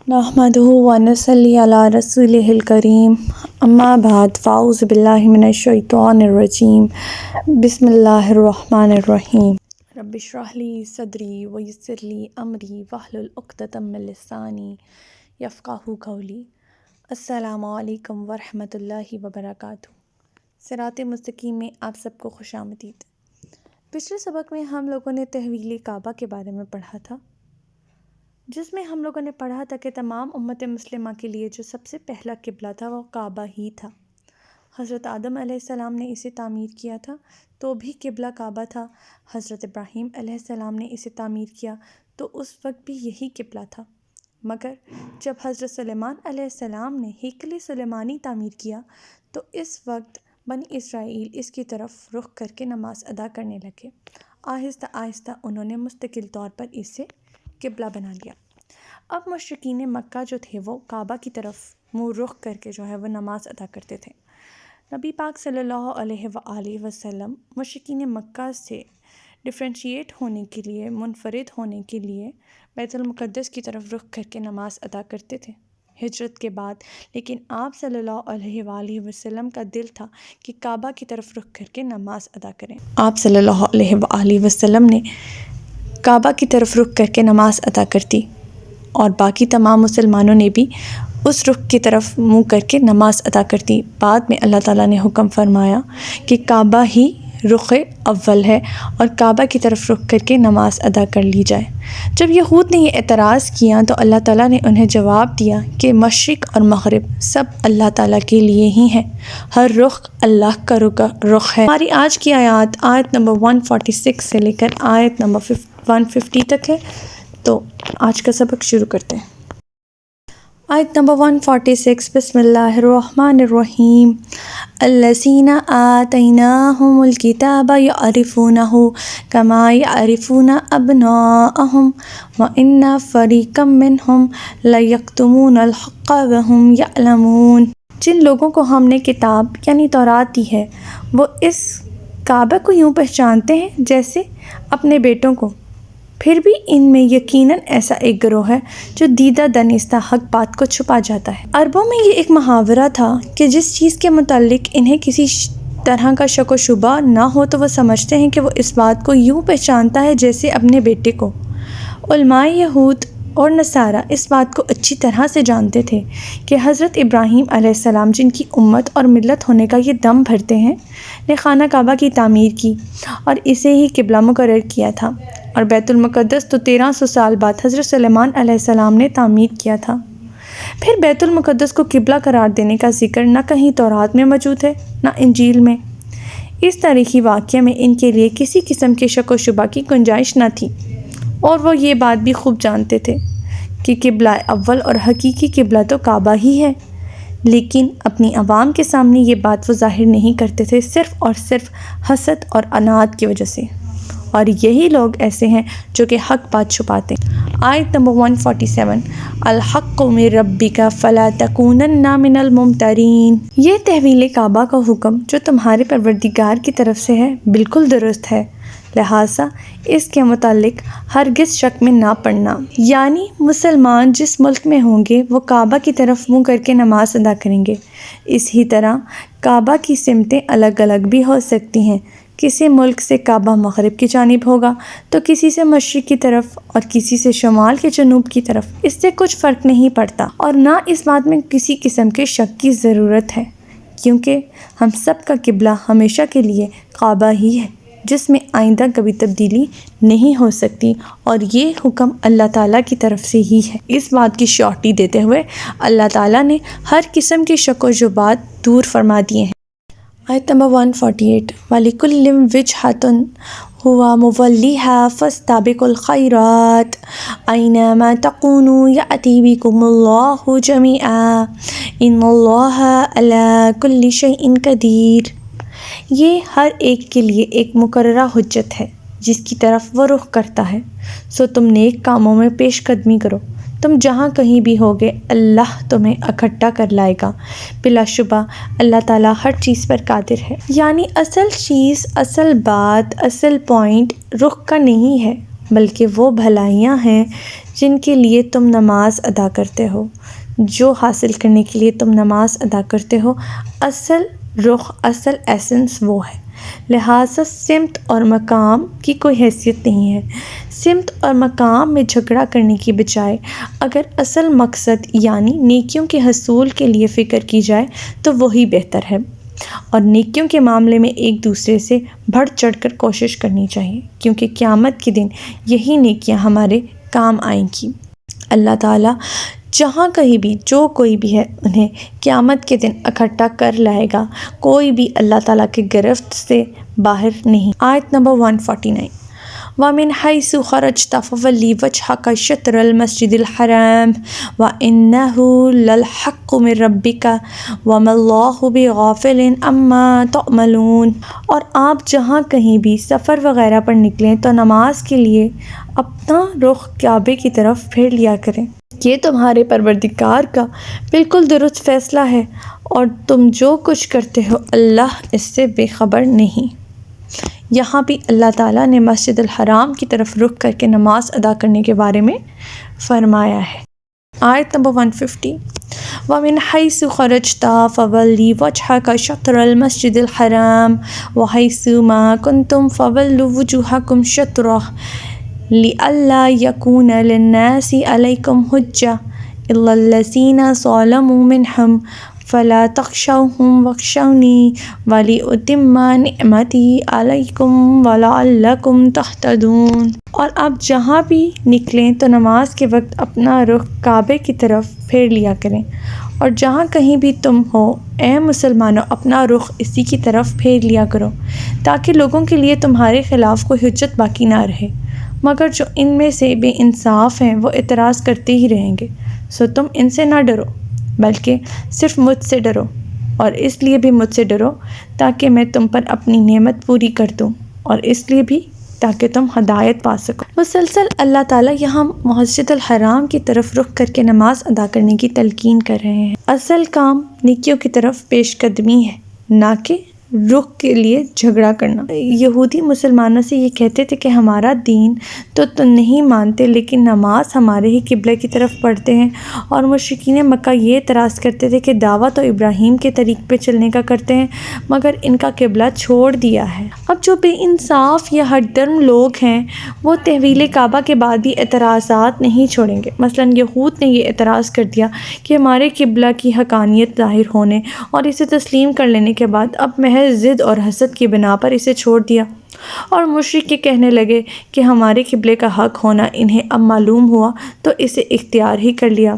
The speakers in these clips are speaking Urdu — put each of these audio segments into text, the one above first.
نحمدہ ونصلی علی رسولہ الکریم اما بعد فاعوذ باللہ من الشیطان الرجیم بسم اللہ الرحمن الرحیم رب اشرح لی صدری ویسر لی امری واحلل عقدۃ من لسانی یفقہوا قولی۔ السلام علیکم ورحمۃ اللہ وبرکاتہ۔ صراط مستقیم میں آپ سب کو خوش آمدید۔ پچھلے سبق میں ہم لوگوں نے تحویل کعبہ کے بارے میں پڑھا تھا، جس میں ہم لوگوں نے پڑھا تھا کہ تمام امت مسلمہ کے لیے جو سب سے پہلا قبلہ تھا وہ کعبہ ہی تھا۔ حضرت آدم علیہ السلام نے اسے تعمیر کیا تھا تو بھی قبلہ کعبہ تھا۔ حضرت ابراہیم علیہ السلام نے اسے تعمیر کیا تو اس وقت بھی یہی قبلہ تھا، مگر جب حضرت سلیمان علیہ السلام نے ہیکل سلیمانی تعمیر کیا تو اس وقت بنی اسرائیل اس کی طرف رخ کر کے نماز ادا کرنے لگے۔ آہستہ آہستہ انہوں نے مستقل طور پر اسے قبلہ بنا لیا۔ اب مشرکین مکہ جو تھے وہ کعبہ کی طرف منہ رخ کر کے جو ہے وہ نماز ادا کرتے تھے۔ نبی پاک صلی اللہ علیہ وآلہ وسلم مشرکین مکہ سے ڈفرینشیٹ ہونے کے لیے، منفرد ہونے کے لیے بیت المقدس کی طرف رخ کر کے نماز ادا کرتے تھے ہجرت کے بعد، لیکن آپ صلی اللہ علیہ وآلہ وسلم کا دل تھا کہ کعبہ کی طرف رخ کر کے نماز ادا کریں۔ آپ صلی اللہ علیہ وآلہ وسلم نے کعبہ کی طرف رخ کر کے نماز ادا کرتی اور باقی تمام مسلمانوں نے بھی اس رخ کی طرف منہ کر کے نماز ادا کرتی۔ بعد میں اللہ تعالیٰ نے حکم فرمایا کہ کعبہ ہی رخ اول ہے اور کعبہ کی طرف رخ کر کے نماز ادا کر لی جائے۔ جب یہود نے یہ اعتراض کیا تو اللہ تعالیٰ نے انہیں جواب دیا کہ مشرق اور مغرب سب اللہ تعالیٰ کے لیے ہی ہیں، ہر رخ اللہ کا رخ ہے۔ ہماری آج کی آیت نمبر 146 سے لے کر آیت نمبر 150 تک ہے، تو آج کا سبق شروع کرتے ہیں۔ آیت نمبر 146، بسم اللہ الرحمن الرحیم۔ الذین آتیناہم الکتاب یعرفونہ کما یعرفون ابناءہم وان فریقا منہم لیکتمون الحق وہم یعلمون۔ جن لوگوں کو ہم نے کتاب یعنی تورات دی ہے وہ اس کعبہ کو یوں پہچانتے ہیں جیسے اپنے بیٹوں کو، پھر بھی ان میں یقیناً ایسا ایک گروہ ہے جو دیدہ دانستہ حق بات کو چھپا جاتا ہے۔ عربوں میں یہ ایک محاورہ تھا کہ جس چیز کے متعلق انہیں کسی طرح کا شک و شبہ نہ ہو تو وہ سمجھتے ہیں کہ وہ اس بات کو یوں پہچانتا ہے جیسے اپنے بیٹے کو۔ علماء یہود اور نصارہ اس بات کو اچھی طرح سے جانتے تھے کہ حضرت ابراہیم علیہ السلام، جن کی امت اور ملت ہونے کا یہ دم بھرتے ہیں، نے خانہ کعبہ کی تعمیر کی اور اسے ہی قبلہ مقرر کیا تھا، اور بیت المقدس تو 1300 سال بعد حضرت سلیمان علیہ السلام نے تعمیر کیا تھا۔ پھر بیت المقدس کو قبلہ قرار دینے کا ذکر نہ کہیں تورات میں موجود ہے نہ انجیل میں۔ اس تاریخی واقعے میں ان کے لیے کسی قسم کے شک و شبہ کی گنجائش نہ تھی، اور وہ یہ بات بھی خوب جانتے تھے کہ قبلہ اول اور حقیقی قبلہ تو کعبہ ہی ہے، لیکن اپنی عوام کے سامنے یہ بات وہ ظاہر نہیں کرتے تھے، صرف اور صرف حسد اور عناد کی وجہ سے، اور یہی لوگ ایسے ہیں جو کہ حق بات چھپاتے ہیں۔ آیت نمبر 147، الحق من ربک فلا تکونن من الممترین۔ یہ تحویل کعبہ کا حکم جو تمہارے پروردگار کی طرف سے ہے بالکل درست ہے، لہٰذا اس کے متعلق ہرگز شک میں نہ پڑنا۔ یعنی مسلمان جس ملک میں ہوں گے وہ کعبہ کی طرف منہ کر کے نماز ادا کریں گے۔ اسی طرح کعبہ کی سمتیں الگ الگ بھی ہو سکتی ہیں، کسی ملک سے کعبہ مغرب کی جانب ہوگا تو کسی سے مشرق کی طرف اور کسی سے شمال کے جنوب کی طرف، اس سے کچھ فرق نہیں پڑتا، اور نہ اس بات میں کسی قسم کے شک کی ضرورت ہے، کیونکہ ہم سب کا قبلہ ہمیشہ کے لیے کعبہ ہی ہے جس میں آئندہ کبھی تبدیلی نہیں ہو سکتی، اور یہ حکم اللہ تعالیٰ کی طرف سے ہی ہے۔ اس بات کی شورٹی دیتے ہوئے اللہ تعالیٰ نے ہر قسم کے شک و شبہات دور فرما دیے ہیں۔ آیت نمبر 148، وَلِكُلٍّ وِجْهَةٌ هُوَ مُوَلِّيهَا فَاسْتَبِقُوا الْخَيْرَاتِ أَيْنَمَا تَكُونُوا يَأْتِ بِكُمُ اللَّهُ جَمِيعًا إِنَّ اللَّهَ عَلَىٰ كُلِّ شَيْءٍ قَدِيرٌ۔ یہ ہر ایک کے لیے ایک مقررہ حجت ہے جس کی طرف وہ رخ کرتا ہے، سو تم نیک کاموں میں پیش قدمی کرو، تم جہاں کہیں بھی ہوگے اللہ تمہیں اکٹھا کر لائے گا، بلا شبہ اللہ تعالیٰ ہر چیز پر قادر ہے۔ یعنی اصل چیز، اصل بات، اصل پوائنٹ رخ کا نہیں ہے، بلکہ وہ بھلائیاں ہیں جن کے لیے تم نماز ادا کرتے ہو، جو حاصل کرنے کے لیے تم نماز ادا کرتے ہو، اصل رخ، اصل ایسنس وہ ہے۔ لہٰذا سمت اور مقام کی کوئی حیثیت نہیں ہے۔ سمت اور مقام میں جھگڑا کرنے کی بجائے اگر اصل مقصد یعنی نیکیوں کے حصول کے لیے فکر کی جائے تو وہی بہتر ہے، اور نیکیوں کے معاملے میں ایک دوسرے سے بڑھ چڑھ کر کوشش کرنی چاہیے، کیونکہ قیامت کے دن یہی نیکیاں ہمارے کام آئیں گی۔ اللہ تعالیٰ جہاں کہیں بھی جو کوئی بھی ہے انہیں قیامت کے دن اکٹھا کر لائے گا، کوئی بھی اللہ تعالیٰ کے گرفت سے باہر نہیں۔ آیت نمبر 149، وَمِنْ حَيْثُ خَرَجْتَ فَوَلِّ وَجْهَكَ شَطْرَ الْمَسْجِدِ الْحَرَامِ وَإِنَّهُ لَلْحَقُّ مِنْ رَبِّكَ وَمَا اللَّهُ بِغَافِلٍ عَمَّا تَعْمَلُونَ۔ اور آپ جہاں کہیں بھی سفر وغیرہ پر نکلیں تو نماز کے لیے اپنا رخ کعبے کی طرف پھیر لیا کریں، یہ تمہارے پروردگار کا بالکل درست فیصلہ ہے، اور تم جو کچھ کرتے ہو اللہ اس سے بے خبر نہیں۔ یہاں بھی اللہ تعالیٰ نے مسجد الحرام کی طرف رخ کر کے نماز ادا کرنے کے بارے میں فرمایا ہے۔ آیت نمبر 150، وَمِنْ حَيْثُ خَرَجْتَ فَوَلِّ وَجْهَكَ شَطْرَ الْمَسْجِدِ الْحَرَامِ وَحَيْثُ مَا كُنْتُمْ فَوَلُّوا وُجُوهَكُمْ شَطْرَهُ لِئَلَّا يَكُونَ لِلنَّاسِ عَلَيْكُمْ حُجَّةٌ إِلَّا الَّذِينَ ظَلَمُوا مِنْهُمْ فَلَا تَخْشَوْهُمْ وَاخْشَوْنِي وَلِأُتِمَّ نِعْمَتِي عَلَيْكُمْ وَلَعَلَّكُمْ تَهْتَدُونَ۔ اور آپ جہاں بھی نکلیں تو نماز کے وقت اپنا رخ کعبے کی طرف پھیر لیا کریں، اور جہاں کہیں بھی تم ہو اے مسلمانوں اپنا رخ اسی کی طرف پھیر لیا کرو، تاکہ لوگوں کے لیے تمہارے خلاف کوئی حجت باقی نہ رہے، مگر جو ان میں سے بے انصاف ہیں وہ اعتراض کرتے ہی رہیں گے۔ سو تم ان سے نہ ڈرو بلکہ صرف مجھ سے ڈرو، اور اس لیے بھی مجھ سے ڈرو تاکہ میں تم پر اپنی نعمت پوری کر دوں، اور اس لیے بھی تاکہ تم ہدایت پا سکو۔ مسلسل اللہ تعالیٰ یہاں مسجد الحرام کی طرف رخ کر کے نماز ادا کرنے کی تلقین کر رہے ہیں۔ اصل کام نیکیوں کی طرف پیش قدمی ہے، نہ کہ رخ کے لیے جھگڑا کرنا۔ یہودی مسلمانوں سے یہ کہتے تھے کہ ہمارا دین تو تم نہیں مانتے، لیکن نماز ہمارے ہی قبلے کی طرف پڑھتے ہیں، اور مشرکین مکہ یہ اعتراض کرتے تھے کہ دعویٰ تو ابراہیم کے طریق پہ چلنے کا کرتے ہیں مگر ان کا قبلہ چھوڑ دیا ہے۔ اب جو بے انصاف یا ہٹ درم لوگ ہیں وہ تحویل کعبہ کے بعد بھی اعتراضات نہیں چھوڑیں گے۔ مثلاً یہود نے یہ اعتراض کر دیا کہ ہمارے قبلہ کی حقانیت ظاہر ہونے اور اسے تسلیم کر لینے کے بعد اب محض ضد اور حسد کی بنا پر اسے چھوڑ دیا، اور مشرک یہ کہنے لگے کہ ہمارے قبلے کا حق ہونا انہیں اب معلوم ہوا تو اسے اختیار ہی کر لیا۔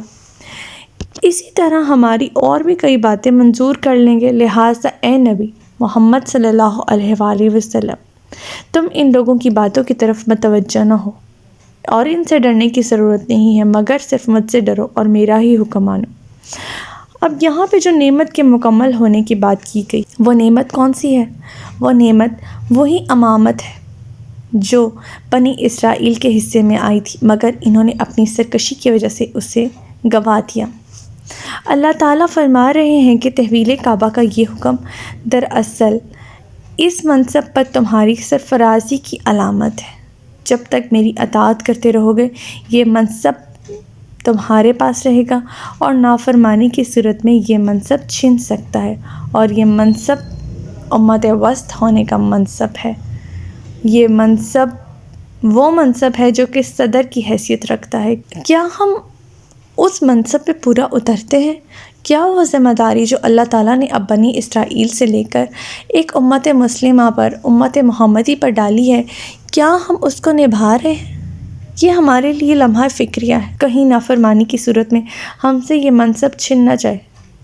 اسی طرح ہماری اور بھی کئی باتیں منظور کر لیں گے، لہٰذا اے نبی محمد صلی اللہ علیہ وآلہ وسلم تم ان لوگوں کی باتوں کی طرف متوجہ نہ ہو، اور ان سے ڈرنے کی ضرورت نہیں ہے، مگر صرف مجھ سے ڈرو اور میرا ہی حکم مانو۔ اب یہاں پہ جو نعمت کے مکمل ہونے کی بات کی گئی وہ نعمت کون سی ہے؟ وہ نعمت وہی امامت ہے جو بنی اسرائیل کے حصے میں آئی تھی، مگر انہوں نے اپنی سرکشی کی وجہ سے اسے گنوا دیا۔ اللہ تعالیٰ فرما رہے ہیں کہ تحویل کعبہ کا یہ حکم دراصل اس منصب پر تمہاری سرفرازی کی علامت ہے۔ جب تک میری اطاعت کرتے رہو گے یہ منصب تمہارے پاس رہے گا، اور نافرمانی کی صورت میں یہ منصب چھن سکتا ہے، اور یہ منصب امت وسط ہونے کا منصب ہے۔ یہ منصب وہ منصب ہے جو کہ صدر کی حیثیت رکھتا ہے۔ کیا ہم اس منصب پہ پورا اترتے ہیں؟ کیا وہ ذمہ داری جو اللہ تعالیٰ نے اب بنی اسرائیل سے لے کر ایک امت مسلمہ پر، امت محمدی پر ڈالی ہے، کیا ہم اس کو نبھا رہے ہیں؟ یہ ہمارے لیے لمحہ فکریہ ہے، کہیں نافرمانی کی صورت میں ہم سے یہ منصب چھن نہ جائے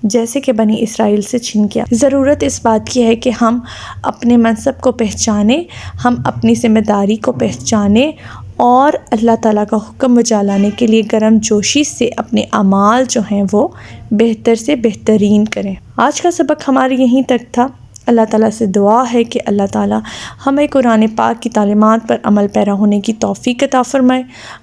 جیسے کہ بنی اسرائیل سے چھن گیا۔ ضرورت اس بات کی ہے کہ ہم اپنے منصب کو پہچانیں، ہم اپنی ذمہ داری کو پہچانیں، اور اللہ تعالیٰ کا حکم بجا لانے کے لیے گرم جوشی سے اپنے اعمال جو ہیں وہ بہتر سے بہترین کریں۔ آج کا سبق ہمارے یہیں تک تھا۔ اللہ تعالیٰ سے دعا ہے کہ اللہ تعالیٰ ہمیں قرآن پاک کی تعلیمات پر عمل پیرا ہونے کی توفیق عطا فرمائے۔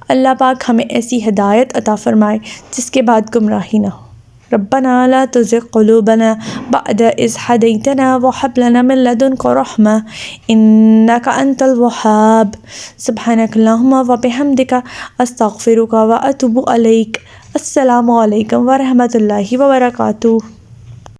اللہ پاک ہمیں ایسی ہدایت عطا فرمائے جس کے بعد گمراہی نہ ہو۔ ربنا لا تزغ قلوبنا بعد إذ هديتنا وهب لنا من لدنك رحمة إنك أنت الوهاب سبحانك اللهم وبحمدك أستغفرك وأتوب إليك السلام علیکم ورحمۃ اللہ وبرکاتہ.